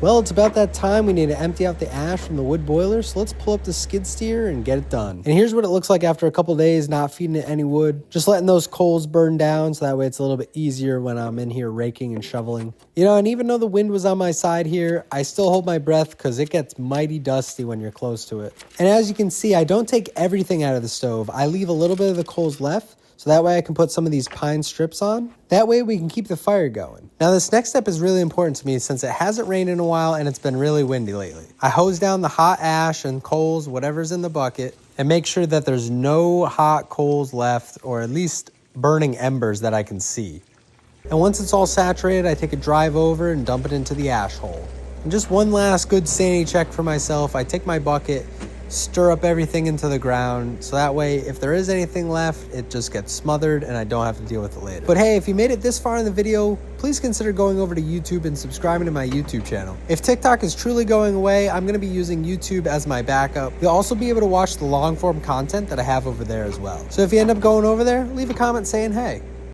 Well, it's about that time. We need to empty out the ash from the wood boiler, so let's pull up the skid steer and get it done. And here's what it looks like after a couple days not feeding it any wood. Just letting those coals burn down so that way it's a little bit easier when I'm in here raking and shoveling. You know, and even though the wind was on my side here, I still hold my breath because it gets mighty dusty when you're close to it. And as you can see, I don't take everything out of the stove. I leave a little bit of the coals left, so that way I can put some of these pine strips on. That way we can keep the fire going. Now this next step is really important to me since it hasn't rained in a while and it's been really windy lately. I hose down the hot ash and coals, whatever's in the bucket, and make sure that there's no hot coals left, or at least burning embers that I can see. And once it's all saturated, I take a drive over and dump it into the ash hole. And just one last good sanity check for myself, I take my bucket, stir up everything into the ground, so that way if there is anything left, it just gets smothered and I don't have to deal with it later. But hey, if you made it this far in the video, please consider going over to YouTube and subscribing to my YouTube channel. If TikTok is truly going away, I'm going to be using YouTube as my backup. You'll also be able to watch the long form content that I have over there as well. So if you end up going over there, leave a comment saying hey.